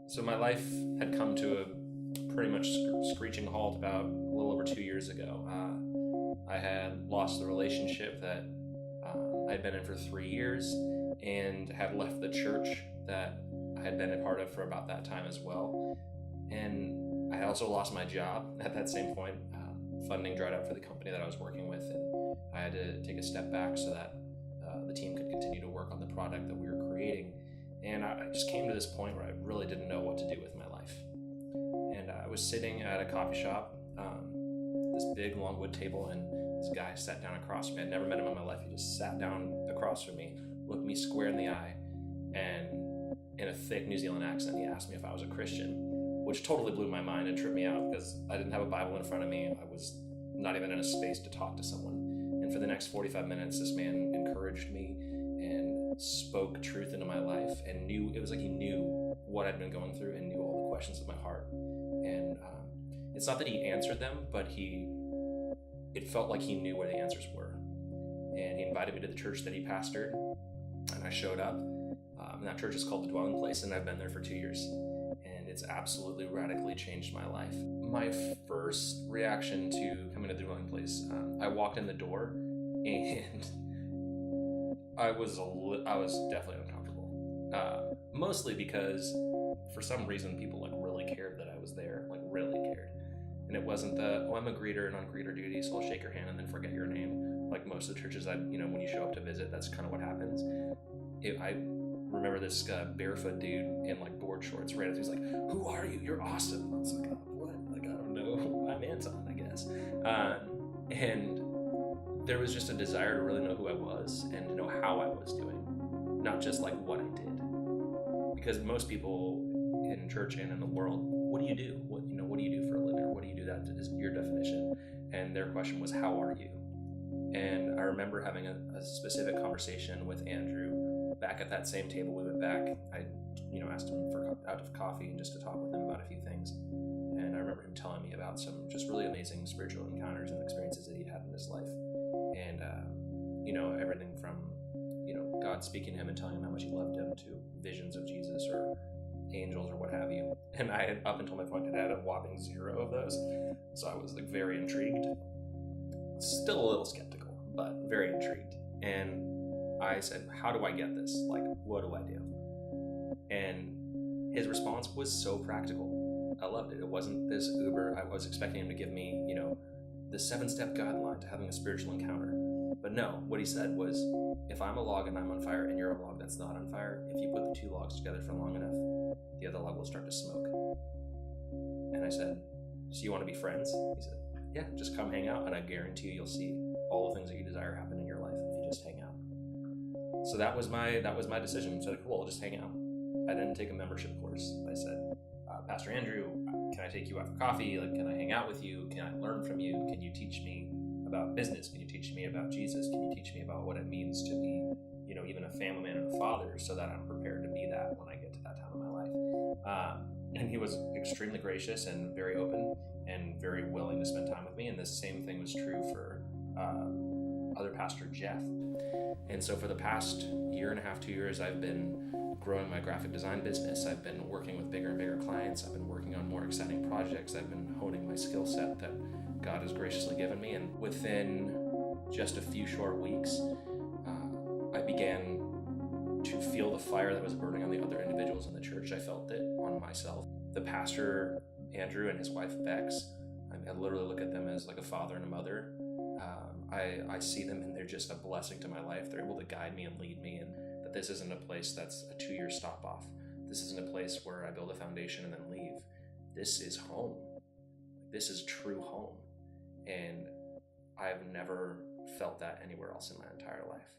So my life had come to a pretty much screeching halt about a little over 2 years ago. I had lost the relationship that I'd been in for 3 years and had left the church that I had been a part of for about that time as well. And I also lost my job at that same point. Funding dried up for the company that I was working with, and I had to take a step back so that the team could continue to work on the product that we were creating. And I just came to this point where I really didn't know what to do with my life. And I was sitting at a coffee shop, this big long wood table, and this guy sat down across from me. I'd never met him in my life. He just sat down across from me, looked me square in the eye, and in a thick New Zealand accent, he asked me if I was a Christian, which totally blew my mind and tripped me out because I didn't have a Bible in front of me. I was not even in a space to talk to someone. And for the next 45 minutes, this man encouraged me and spoke truth into my life, and it was like he knew what I'd been going through and knew all the questions of my heart. And it's not that he answered them, but it felt like he knew where the answers were. And he invited me to the church that he pastored, and I showed up. And that church is called The Dwelling Place, and I've been there for 2 years. And it's absolutely radically changed my life. My first reaction to coming to The Dwelling Place, I walked in the door, and I was definitely uncomfortable. Mostly because for some reason people really cared that I was there, really cared. And it wasn't I'm a greeter and on greeter duty, so I'll shake your hand and then forget your name. Like most of the churches when you show up to visit, that's kind of what happens. I remember this barefoot dude in board shorts right as he's like, "Who are you? You're awesome." I was like, "Oh, what? I don't know. I'm Anton, I guess." And there was just a desire to really know who I was and to know how I was doing, not just what I did. Because most people in church and in the world, what do you do? What do you do for a living? Or what do you do? That is your definition. And their question was, how are you? And I remember having a specific conversation with Andrew back at that same table. We went back. I asked him out of coffee and just to talk with him about a few things. And I remember him telling me about some just really amazing spiritual encounters and experiences that he'd had in his life. And, everything from, God speaking to him and telling him how much he loved him to visions of Jesus or angels or what have you. And I had, up until my point, had a whopping 0 of those. So I was very intrigued. Still a little skeptical, but very intrigued. And I said, how do I get this? What do I do? And his response was so practical. I loved it. It wasn't this Uber. I was expecting him to give me, the 7-step guideline to having a spiritual encounter. But no, what he said was, if I'm a log and I'm on fire and you're a log that's not on fire, if you put the 2 logs together for long enough, the other log will start to smoke. And I said, so you want to be friends? He said, yeah, just come hang out, and I guarantee you'll see all the things that you desire happen in your life if you just hang out. So that was my decision. I said, cool, I'll just hang out. I didn't take a membership course. I said, Pastor Andrew, can I take you out for coffee? Can I hang out with you? Can I learn from you? Can you teach me about business? Can you teach me about Jesus? Can you teach me about what it means to be, even a family man and a father, so that I'm prepared to be that when I get to that time of my life? And he was extremely gracious and very open and very willing to spend time with me. And the same thing was true for other pastor Jeff. And so for the past 1.5 to 2 years, I've been growing my graphic design business. I've been working with bigger and bigger clients. I've been working on more exciting projects. I've been honing my skill set that God has graciously given me. And within just a few short weeks, I began to feel the fire that was burning on the other individuals in the church. I felt it on myself. The pastor, Andrew, and his wife, Bex, I literally look at them as a father and a mother. I see them, and they're just a blessing to my life. They're able to guide me and lead me, and that this isn't a place that's a 2-year stop off. This isn't a place where I build a foundation and then leave. This is home. This is true home. And I've never felt that anywhere else in my entire life.